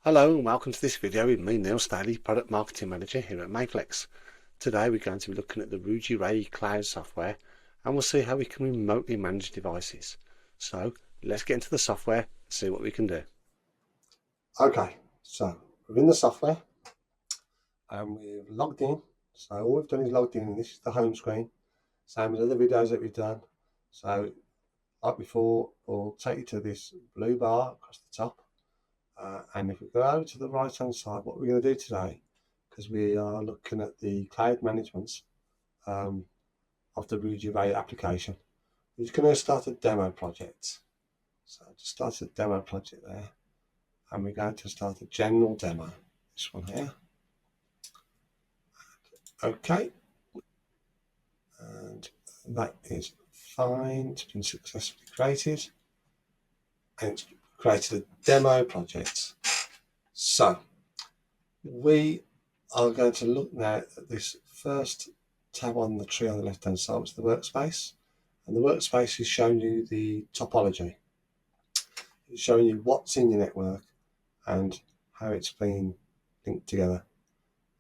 Hello and welcome to this video with me, Neil Staley, Product Marketing Manager here at Mayflex. Today we're going to be looking at the Ruijie Reyee cloud software and we'll see how we can remotely manage devices. So let's get into the software and see what we can do. Okay, so within the software, we've logged in. So all we've done is logged in, and this is the home screen. Same as other videos that we've done. So like before, we'll take you to this blue bar across the top. And if we go over to the right hand side, what we're going to do today, because we are looking at the cloud management of the Ruijie Reyee application, we're just going to start a demo project. So just start a demo project there, and we're going to start a general demo. This one here. Okay, and that is fine. It's been successfully created, and it's created a demo project. So we are going to look now at this first tab on the tree on the left hand side, which is the workspace, and the workspace is showing you the topology. It's showing you what's in your network and how it's been linked together.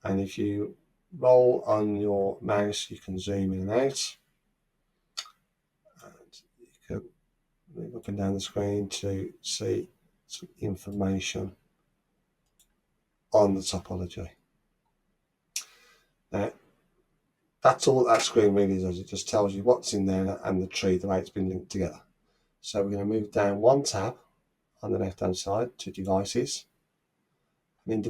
And if you roll on your mouse, you can zoom in and out. And you can move up and down the screen to see some information on the topology. Now, that's all that screen really does. It just tells you what's in there and the tree, the way it's been linked together. So we're going to move down one tab on the left hand side to devices. And in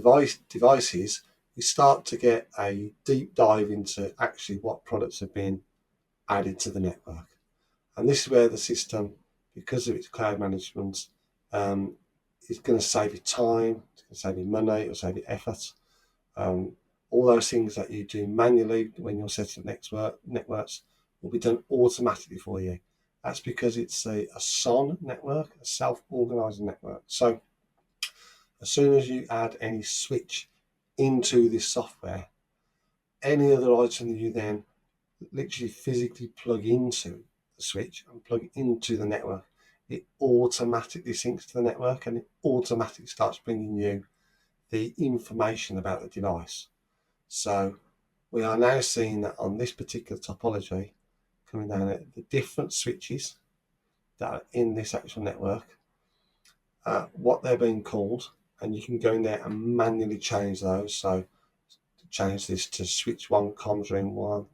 devices, we start to get a deep dive into actually what products have been added to the network. And this is where the system, because of its cloud management, is going to save you time, it's going to save you money, it'll save you effort. All those things that you do manually when you're setting up networks will be done automatically for you. That's because it's a SON network, a self-organizing network. So as soon as you add any switch into this software, any other item that you then literally physically plug into the switch and plug into the network, it automatically syncs to the network and it automatically starts bringing you the information about the device. So we are now seeing that on this particular topology, coming down at the different switches that are in this actual network, what they're being called, and you can go in there and manually change those. So to change this to switch 1 comms room 1,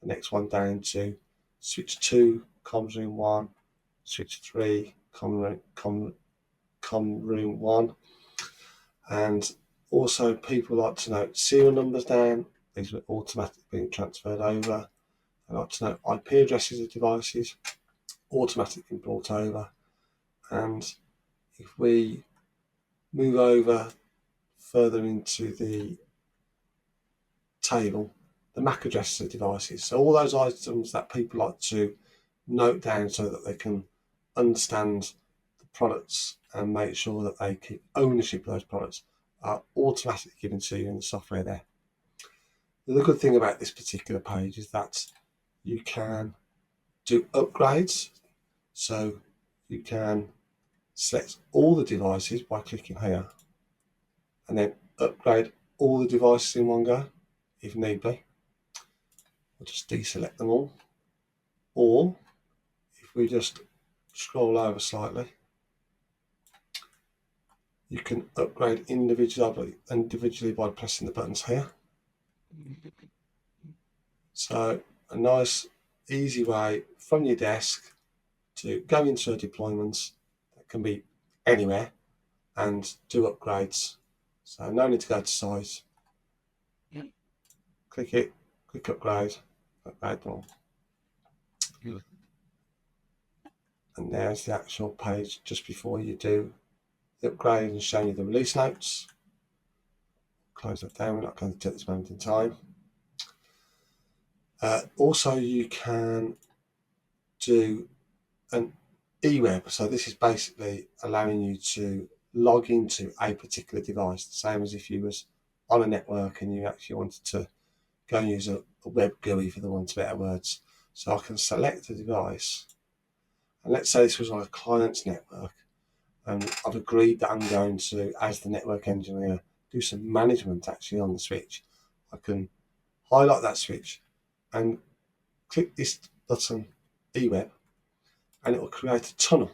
the next one down to switch 2 comms room 1, switch 3 com room 1, and also people like to note serial numbers down. These are automatically being transferred over. They like to know IP addresses of devices, automatically brought over. And if we move over further into the table, the MAC addresses of devices. So all those items that people like to note down so that they can understand the products and make sure that they keep ownership of those products are automatically given to you in the software there. The good thing about this particular page is that you can do upgrades. So you can select all the devices by clicking here and then upgrade all the devices in one go if need be. We'll just deselect them all. Or if we just scroll over slightly, you can upgrade individually by pressing the buttons here. So a nice easy way from your desk to go into a deployment that can be anywhere and do upgrades. So no need to go to site. Click it, click upgrade, upgrade them all. And there's the actual page just before you do the upgrade and showing you the release notes. Close that down, we're not going to do it at this moment in time. Also, you can do an eWeb. So this is basically allowing you to log into a particular device, the same as if you was on a network and you actually wanted to go and use a web GUI, for the want of better words. So I can select a device, and let's say this was on a client's network, and I've agreed that I'm going to, as the network engineer, do some management actually on the switch, I can highlight that switch and click this button, eWeb, and it will create a tunnel.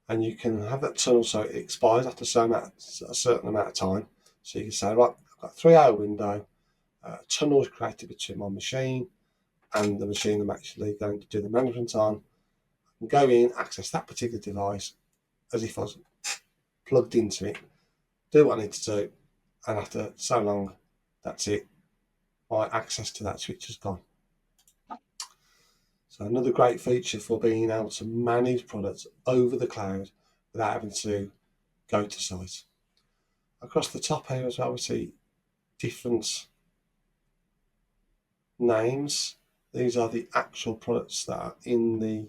And you can have that tunnel so it expires after a certain amount of time. So you can say, right, I've got a 3-hour window, tunnel is created between my machine and the machine I'm actually going to do the management on. I can go in, access that particular device as if I was plugged into it, do what I need to do, and after so long, that's it. My access to that switch is gone. So another great feature for being able to manage products over the cloud without having to go to site. Across the top here as well, we see different names. These are the actual products that are in the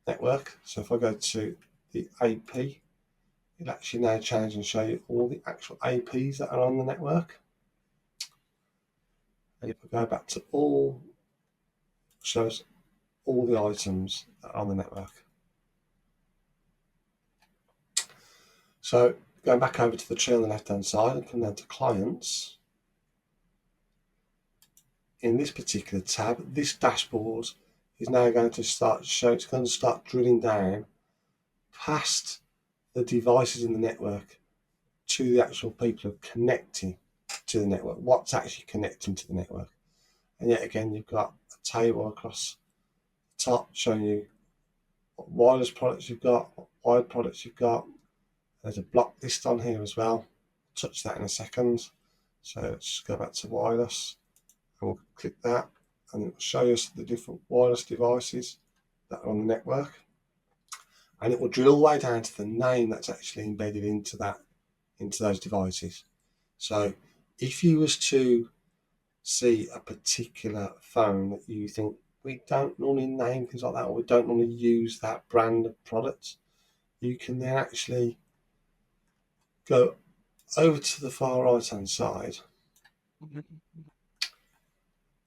network. So if I go to the AP, it'll actually now change and show you all the actual APs that are on the network. And if I go back to all, shows all the items that are on the network. So going back over to the tree on the left hand side and come down to clients. In this particular tab, this dashboard is now going to start it's going to start drilling down past the devices in the network to the actual people who are connecting to the network, what's actually connecting to the network. And yet again, you've got a table across the top showing you what wireless products you've got, what wired products you've got. There's a block list on here as well. Touch that in a second. So let's just go back to wireless and we'll click that and it will show us the different wireless devices that are on the network. And it will drill all the way down to the name that's actually embedded into those devices. So if you was to see a particular phone that you think we don't normally name things like that, or we don't normally use that brand of product, you can then actually go over to the far right hand side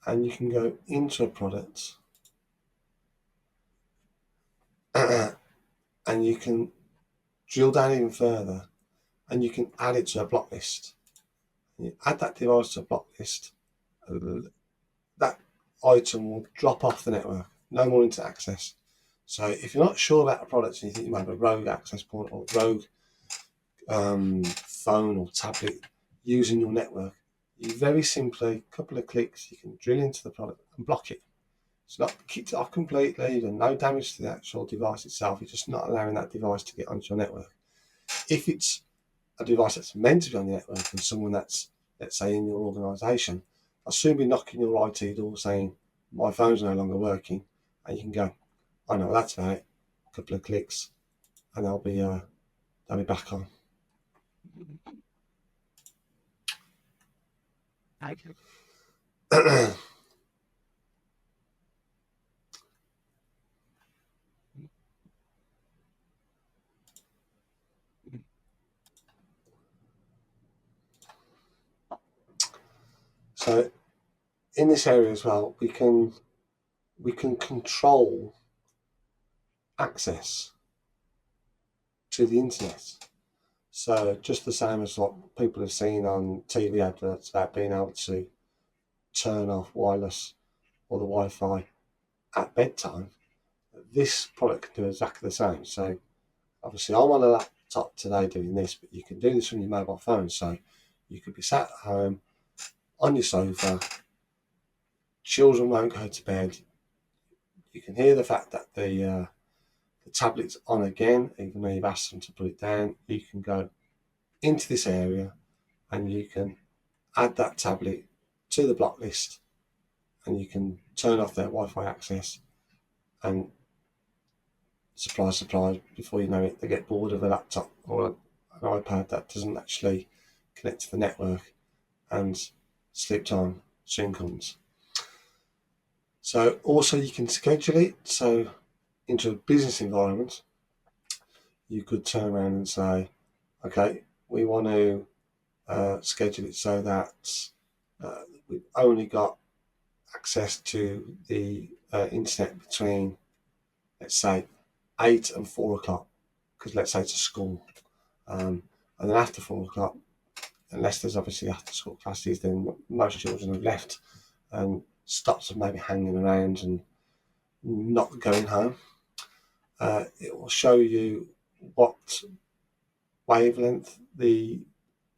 and you can go into a product and you can drill down even further and you can add it to a block list. And you add that device to a block list, that item will drop off the network, no more internet access. So if you're not sure about a product and you think you might have a rogue access point or rogue phone or tablet using your network, you very simply, a couple of clicks, you can drill into the product and block it. It's not kicked it off completely, there's no damage to the actual device itself, it's just not allowing that device to get onto your network. If it's a device that's meant to be on the network and someone that's, let's say, in your organisation, I'll soon be knocking your IT door saying, my phone's no longer working, and you can go, I know what that's about, a couple of clicks, and they'll be back on. So in this area as well, we can control access to the internet. So just the same as what people have seen on TV adverts about being able to turn off wireless or the Wi-Fi at bedtime, this product can do exactly the same. So obviously I'm on a laptop today doing this, but you can do this from your mobile phone. So you could be sat at home on your sofa, children won't go to bed, you can hear the fact that the tablet's on again, even though you've asked them to put it down. You can go into this area and you can add that tablet to the block list and you can turn off their Wi-Fi access and supply before you know it, they get bored of a laptop or an iPad that doesn't actually connect to the network and sleep time soon comes. So also you can schedule it. So into a business environment, you could turn around and say, okay, we want to schedule it so that we've only got access to the internet between, let's say, 8 and 4 o'clock, because let's say it's a school. And then after 4 o'clock, unless there's obviously after school classes, then most children have left and stopped maybe hanging around and not going home. It will show you what wavelength the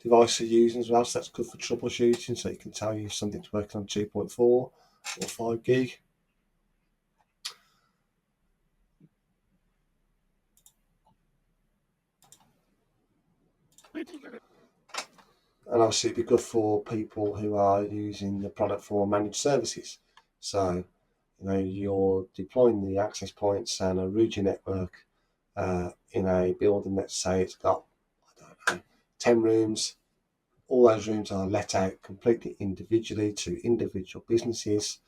device are using as well, so that's good for troubleshooting, so it can tell you if something's working on 2.4 or 5 gig. And obviously it'd be good for people who are using the product for managed services. So, you're deploying the access points and a Ruijie network in a building. Let's say it's got, I don't know, 10 rooms. All those rooms are let out completely individually to individual businesses.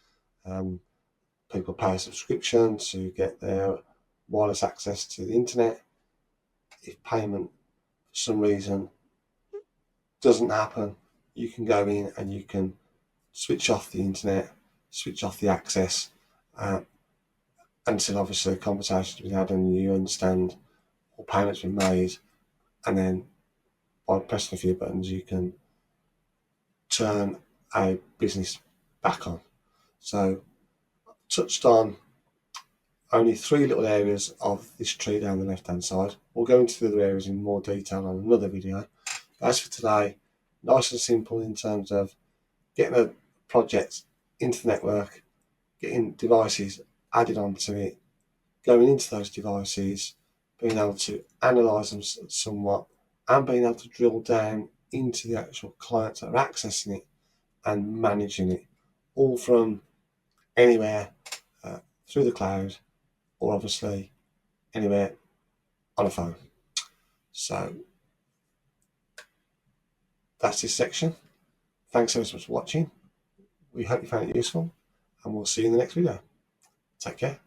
People pay a subscription to get their wireless access to the internet. If payment for some reason doesn't happen, you can go in and you can switch off the internet, switch off the access, until obviously a conversation's been had and you understand all payments been made, and then by pressing a few buttons you can turn a business back on. So touched on only 3 little areas of this tree down the left hand side. We'll go into the other areas in more detail on another video. As for today, nice and simple in terms of getting a project into the network, getting devices added onto it, going into those devices, being able to analyse them somewhat, and being able to drill down into the actual clients that are accessing it and managing it, all from anywhere through the cloud, or obviously anywhere on a phone. So that's this section. Thanks so much for watching. We hope you found it useful, and we'll see you in the next video. Take care.